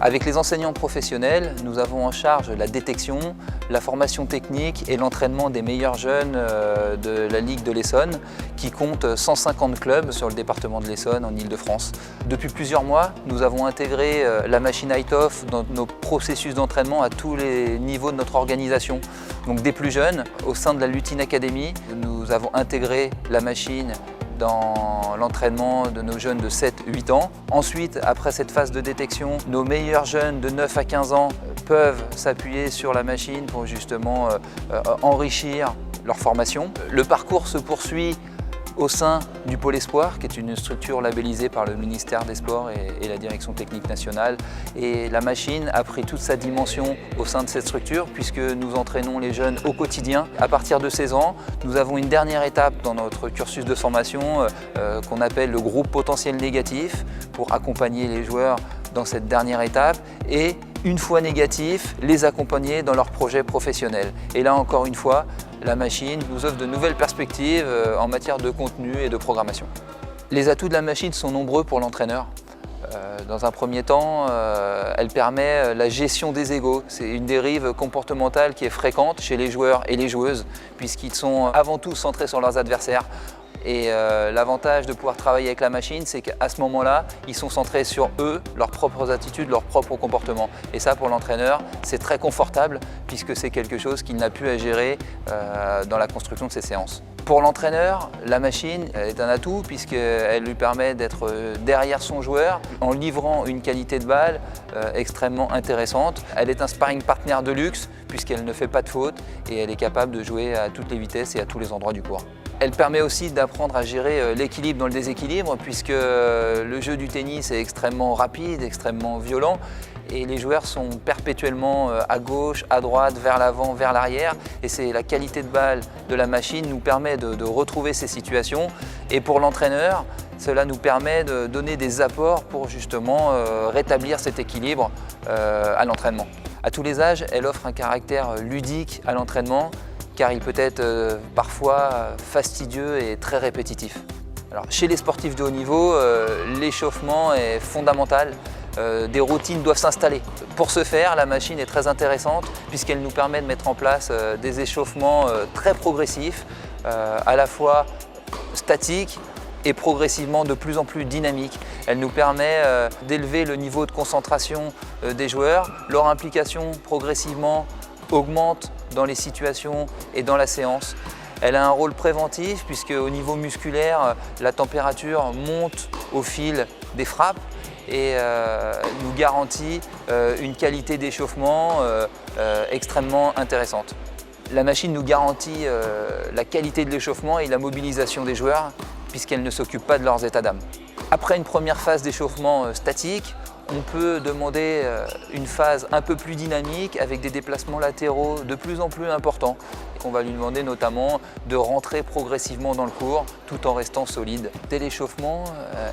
Avec les enseignants professionnels, nous avons en charge la détection, la formation technique et l'entraînement des meilleurs jeunes de la Ligue de l'Essonne, qui compte 150 clubs sur le département de l'Essonne en Île-de-France. Depuis plusieurs mois, nous avons intégré la machine ITOF dans nos processus d'entraînement à tous les niveaux de notre organisation. Donc des plus jeunes, au sein de la Lutine Academy, nous avons intégré la machine dans l'entraînement de nos jeunes de 7-8 ans. Ensuite, après cette phase de détection, nos meilleurs jeunes de 9 à 15 ans peuvent s'appuyer sur la machine pour justement enrichir leur formation. Le parcours se poursuit au sein du Pôle Espoir, qui est une structure labellisée par le ministère des Sports et la Direction technique nationale. Et la machine a pris toute sa dimension au sein de cette structure, puisque nous entraînons les jeunes au quotidien. À partir de 16 ans, nous avons une dernière étape dans notre cursus de formation qu'on appelle le groupe potentiel négatif, pour accompagner les joueurs dans cette dernière étape et, une fois négatifs, les accompagner dans leurs projets professionnels. Et là, encore une fois, la machine nous offre de nouvelles perspectives en matière de contenu et de programmation. Les atouts de la machine sont nombreux pour l'entraîneur. Dans un premier temps, elle permet la gestion des égos. C'est une dérive comportementale qui est fréquente chez les joueurs et les joueuses, puisqu'ils sont avant tout centrés sur leurs adversaires. Et l'avantage de pouvoir travailler avec la machine, c'est qu'à ce moment-là, ils sont centrés sur eux, leurs propres attitudes, leurs propres comportements. Et ça, pour l'entraîneur, c'est très confortable, puisque c'est quelque chose qu'il n'a plus à gérer dans la construction de ses séances. Pour l'entraîneur, la machine est un atout, puisqu'elle lui permet d'être derrière son joueur en livrant une qualité de balle extrêmement intéressante. Elle est un sparring partner de luxe, puisqu'elle ne fait pas de faute et elle est capable de jouer à toutes les vitesses et à tous les endroits du court. Elle permet aussi d'apprendre à gérer l'équilibre dans le déséquilibre, puisque le jeu du tennis est extrêmement rapide, extrêmement violent, et les joueurs sont perpétuellement à gauche, à droite, vers l'avant, vers l'arrière, et c'est la qualité de balle de la machine nous permet de retrouver ces situations. Et pour l'entraîneur, cela nous permet de donner des apports pour justement rétablir cet équilibre à l'entraînement. À tous les âges, elle offre un caractère ludique à l'entraînement, car il peut être parfois fastidieux et très répétitif. Alors, chez les sportifs de haut niveau, l'échauffement est fondamental. Des routines doivent s'installer. Pour ce faire, la machine est très intéressante puisqu'elle nous permet de mettre en place des échauffements très progressifs, à la fois statiques et progressivement de plus en plus dynamiques. Elle nous permet d'élever le niveau de concentration des joueurs. Leur implication progressivement augmente dans les situations et dans la séance. Elle a un rôle préventif puisque au niveau musculaire, la température monte au fil des frappes et nous garantit une qualité d'échauffement extrêmement intéressante. La machine nous garantit la qualité de l'échauffement et la mobilisation des joueurs puisqu'elle ne s'occupe pas de leurs états d'âme. Après une première phase d'échauffement statique, on peut demander une phase un peu plus dynamique avec des déplacements latéraux de plus en plus importants. On va lui demander notamment de rentrer progressivement dans le court tout en restant solide. Dès l'échauffement,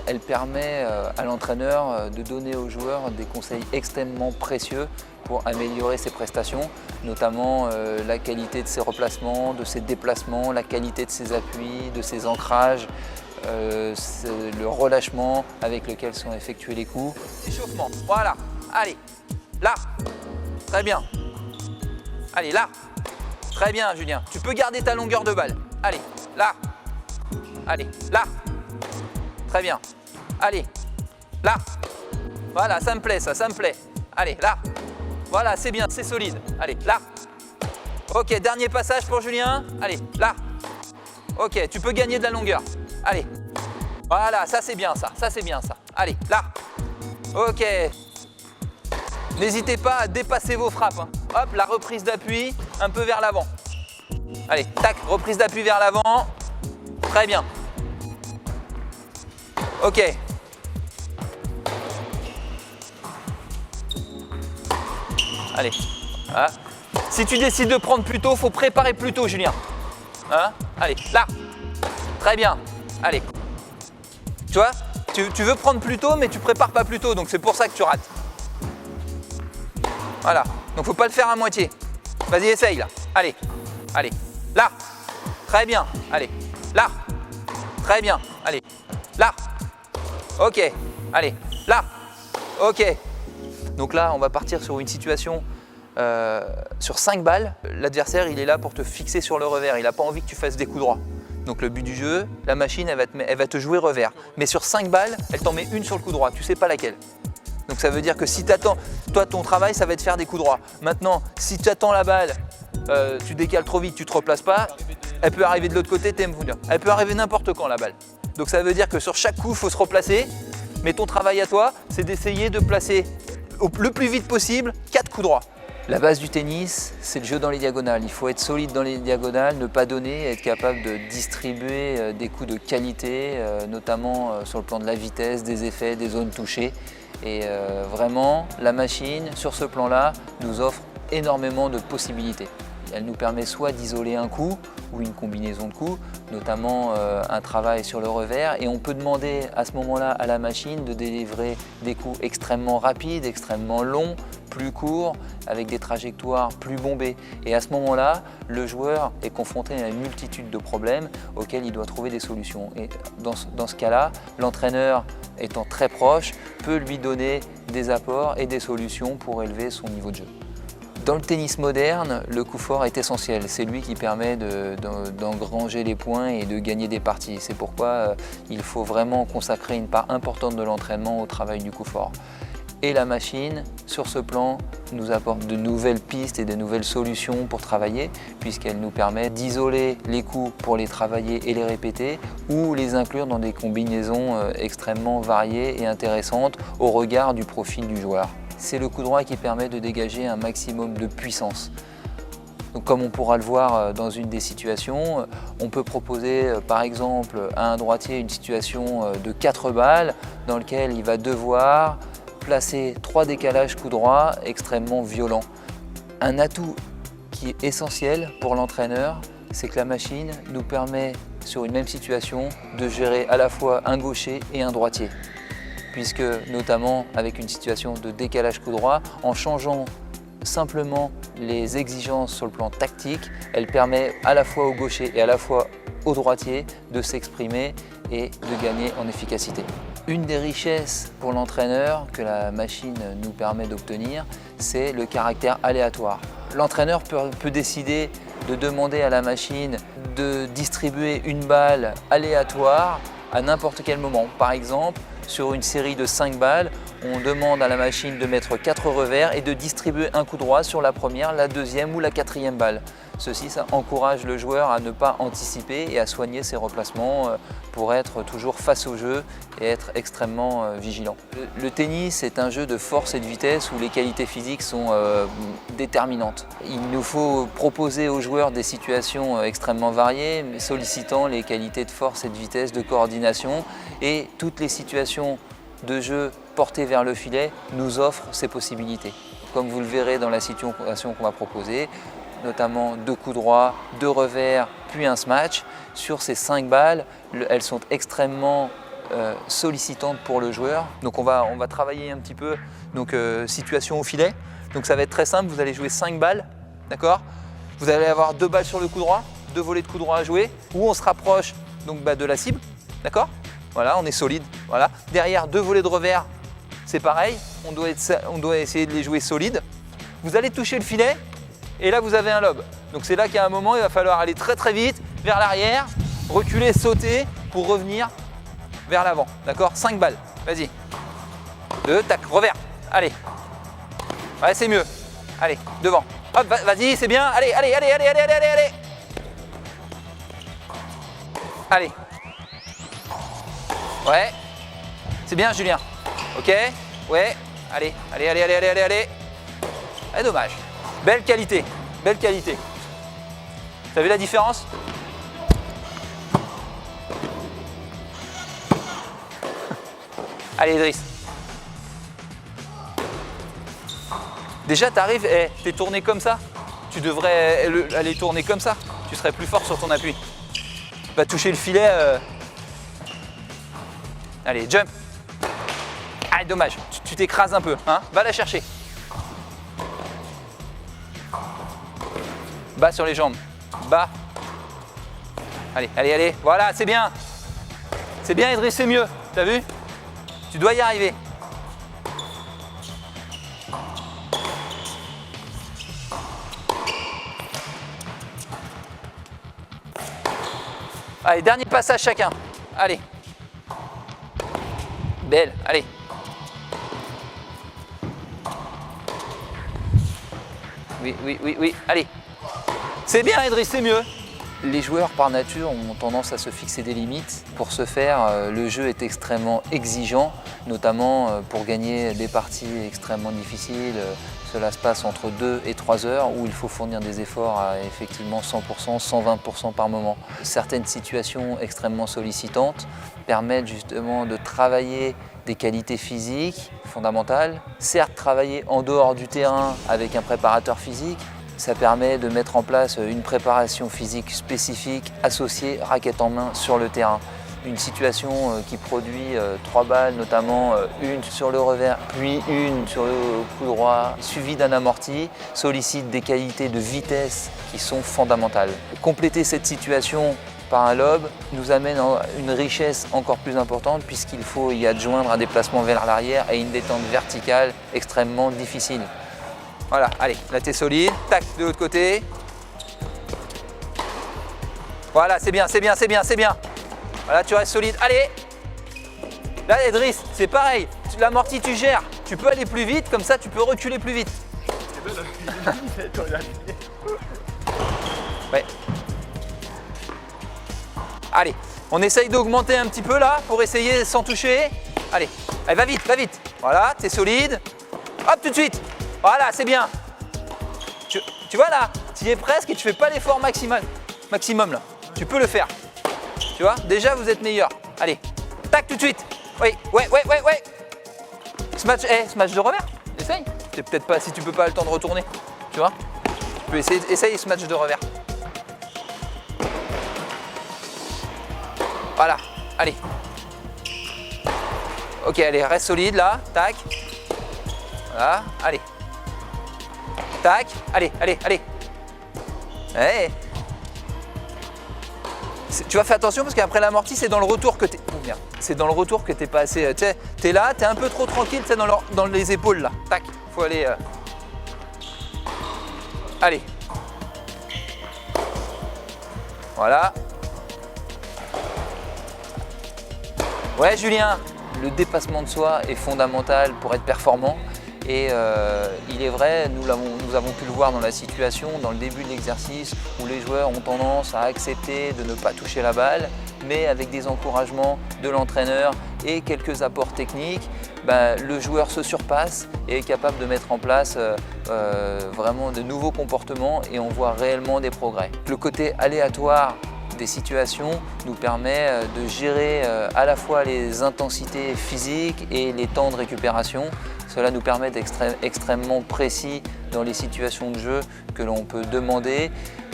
elle permet à l'entraîneur de donner aux joueurs des conseils extrêmement précieux pour améliorer ses prestations, notamment la qualité de ses replacements, de ses déplacements, la qualité de ses appuis, de ses ancrages, le relâchement avec lequel sont effectués les coups. Échauffement, voilà, allez, là, très bien, allez, là, très bien Julien, tu peux garder ta longueur de balle, allez, là, très bien, allez, là, voilà, ça me plaît, ça me plaît, allez, là, voilà, c'est bien, c'est solide, allez, là, ok, dernier passage pour Julien, allez, là, ok, tu peux gagner de la longueur. Allez, voilà, ça c'est bien ça, c'est bien ça. Allez, là, ok. N'hésitez pas à dépasser vos frappes. Hein. Hop, la reprise d'appui, un peu vers l'avant. Allez, tac, reprise d'appui vers l'avant. Très bien. Ok. Allez, voilà. Si tu décides de prendre plus tôt, il faut préparer plus tôt, Julien. Hein? Allez, là. Très bien. Allez. Tu vois, tu veux prendre plus tôt, mais tu prépares pas plus tôt, donc c'est pour ça que tu rates. Voilà. Donc faut pas le faire à moitié. Vas-y, essaye là. Allez. Allez. Là. Très bien. Allez. Là. Très bien. Allez. Là. Ok. Allez, là. Ok. Donc là, on va partir sur une situation sur 5 balles. L'adversaire, il est là pour te fixer sur le revers. Il n'a pas envie que tu fasses des coups droits. Donc le but du jeu, la machine, elle va te jouer revers. Mais sur 5 balles, elle t'en met une sur le coup droit. Tu ne sais pas laquelle. Donc ça veut dire que si tu attends, toi, ton travail, ça va être faire des coups droits. Maintenant, si tu attends la balle, tu décales trop vite, tu ne te replaces pas, elle peut arriver de l'autre côté, elle peut arriver n'importe quand la balle. Donc ça veut dire que sur chaque coup, il faut se replacer. Mais ton travail à toi, c'est d'essayer de placer le plus vite possible 4 coups droits. La base du tennis, c'est le jeu dans les diagonales. Il faut être solide dans les diagonales, ne pas donner, être capable de distribuer des coups de qualité, notamment sur le plan de la vitesse, des effets, des zones touchées. Et vraiment, la machine, sur ce plan-là, nous offre énormément de possibilités. Elle nous permet soit d'isoler un coup ou une combinaison de coups, notamment un travail sur le revers. Et on peut demander à ce moment-là à la machine de délivrer des coups extrêmement rapides, extrêmement longs, plus courts, avec des trajectoires plus bombées. Et à ce moment-là, le joueur est confronté à une multitude de problèmes auxquels il doit trouver des solutions. Et dans ce cas-là, l'entraîneur, étant très proche, peut lui donner des apports et des solutions pour élever son niveau de jeu. Dans le tennis moderne, le coup fort est essentiel. C'est lui qui permet d'engranger les points et de gagner des parties. C'est pourquoi il faut vraiment consacrer une part importante de l'entraînement au travail du coup fort. Et la machine, sur ce plan, nous apporte de nouvelles pistes et de nouvelles solutions pour travailler, puisqu'elle nous permet d'isoler les coups pour les travailler et les répéter, ou les inclure dans des combinaisons extrêmement variées et intéressantes au regard du profil du joueur. C'est le coup droit qui permet de dégager un maximum de puissance. Donc, comme on pourra le voir dans une des situations, on peut proposer par exemple à un droitier une situation de 4 balles dans laquelle il va devoir placer 3 décalages coup droit extrêmement violents. Un atout qui est essentiel pour l'entraîneur, c'est que la machine nous permet sur une même situation de gérer à la fois un gaucher et un droitier. Puisque notamment avec une situation de décalage coup droit, en changeant simplement les exigences sur le plan tactique, elle permet à la fois au gaucher et à la fois au droitier de s'exprimer et de gagner en efficacité. Une des richesses pour l'entraîneur que la machine nous permet d'obtenir, c'est le caractère aléatoire. L'entraîneur peut décider de demander à la machine de distribuer une balle aléatoire à n'importe quel moment. Par exemple, sur une série de 5 balles, on demande à la machine de mettre 4 revers et de distribuer un coup droit sur la première, la deuxième ou la quatrième balle. Ceci, ça encourage le joueur à ne pas anticiper et à soigner ses replacements pour être toujours face au jeu et être extrêmement vigilant. Le tennis est un jeu de force et de vitesse où les qualités physiques sont déterminantes. Il nous faut proposer aux joueurs des situations extrêmement variées, sollicitant les qualités de force et de vitesse, de coordination, et toutes les situations de jeu portées vers le filet nous offrent ces possibilités. Comme vous le verrez dans la situation qu'on va proposer, notamment 2 coups droits, 2 revers, puis un smash. Sur ces 5 balles, elles sont extrêmement sollicitantes pour le joueur. Donc on va travailler un petit peu situation au filet. Donc ça va être très simple, vous allez jouer 5 balles, d'accord ? Vous allez avoir 2 balles sur le coup droit, 2 volets de coup droit à jouer, où on se rapproche donc, de la cible, d'accord ? Voilà, on est solide. Voilà. Derrière, 2 volets de revers, c'est pareil, on doit essayer de les jouer solides. Vous allez toucher le filet, et là vous avez un lob. Donc c'est là qu'à un moment il va falloir aller très très vite vers l'arrière, reculer, sauter pour revenir vers l'avant. D'accord ? 5 balles. Vas-y. 2, tac, revers. Allez. Ouais, c'est mieux. Allez, devant. Hop, vas-y, c'est bien. Allez, allez, allez, allez, allez, allez, allez. Allez. Ouais. C'est bien, Julien. Ok. Ouais. Allez, allez, allez, allez, allez, allez, allez. Ah, dommage. Belle qualité, belle qualité. Vous avez la différence ? Allez, Idriss. Déjà, tu arrives, t'es tourné comme ça. Tu devrais aller tourner comme ça. Tu serais plus fort sur ton appui. Tu vas toucher le filet. Allez, jump. Ah, dommage. Tu t'écrases un peu. Hein ? Va la chercher. Bas sur les jambes, bas. Allez, allez, allez, voilà, c'est bien. C'est bien, Idriss, c'est mieux, t'as vu ? Tu dois y arriver. Allez, dernier passage chacun. Allez. Belle, allez. Oui, oui, oui, oui, allez. C'est bien, Idriss, c'est mieux. Les joueurs, par nature, ont tendance à se fixer des limites. Pour ce faire, le jeu est extrêmement exigeant, notamment pour gagner des parties extrêmement difficiles. Cela se passe entre 2 et 3 heures où il faut fournir des efforts à effectivement 100%, 120% par moment. Certaines situations extrêmement sollicitantes permettent justement de travailler des qualités physiques fondamentales. Certes, travailler en dehors du terrain avec un préparateur physique, ça permet de mettre en place une préparation physique spécifique associée raquette en main sur le terrain. Une situation qui produit 3 balles, notamment une sur le revers, puis une sur le coup droit, suivie d'un amorti, sollicite des qualités de vitesse qui sont fondamentales. Compléter cette situation par un lob nous amène à une richesse encore plus importante puisqu'il faut y adjoindre un déplacement vers l'arrière et une détente verticale extrêmement difficile. Voilà, allez, là t'es solide, tac, de l'autre côté. Voilà, c'est bien, c'est bien, c'est bien, c'est bien. Voilà, tu restes solide, allez. Là, Idriss, c'est pareil, l'amorti tu gères. Tu peux aller plus vite, comme ça tu peux reculer plus vite. Ouais. Allez, on essaye d'augmenter un petit peu là, pour essayer sans toucher. Allez, allez, va vite, va vite. Voilà, t'es solide. Hop, tout de suite. Voilà, c'est bien. Tu vois là, tu y es presque et tu fais pas l'effort maximum là. Tu peux le faire. Tu vois, déjà vous êtes meilleur. Allez, tac tout de suite. Oui, ouais. Smash de revers. Essaye. C'est peut-être pas si tu peux pas le temps de retourner. Tu vois. Tu peux essayer smash de revers. Voilà. Allez. Ok, allez, reste solide là. Tac. Voilà. Allez. Tac, allez. Hey. Tu vas faire attention parce qu'après l'amorti, c'est dans le retour que t'es. Oh, bien. C'est dans le retour que t'es pas assez. Tu sais, t'es là, t'es un peu trop tranquille, c'est dans les épaules là. Tac, faut aller. Allez. Voilà. Ouais, Julien, le dépassement de soi est fondamental pour être performant. Et il est vrai, nous avons pu le voir dans la situation, dans le début de l'exercice, où les joueurs ont tendance à accepter de ne pas toucher la balle, mais avec des encouragements de l'entraîneur et quelques apports techniques, le joueur se surpasse et est capable de mettre en place vraiment de nouveaux comportements et on voit réellement des progrès. Le côté aléatoire des situations nous permet de gérer à la fois les intensités physiques et les temps de récupération. Cela nous permet d'être extrêmement précis dans les situations de jeu que l'on peut demander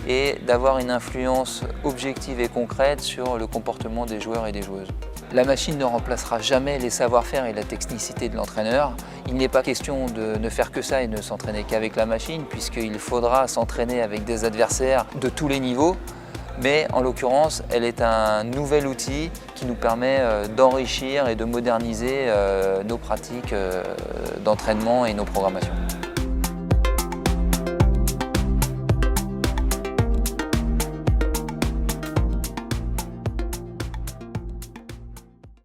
et d'avoir une influence objective et concrète sur le comportement des joueurs et des joueuses. La machine ne remplacera jamais les savoir-faire et la technicité de l'entraîneur. Il n'est pas question de ne faire que ça et ne s'entraîner qu'avec la machine puisqu'il faudra s'entraîner avec des adversaires de tous les niveaux. Mais en l'occurrence, elle est un nouvel outil qui nous permet d'enrichir et de moderniser nos pratiques d'entraînement et nos programmations.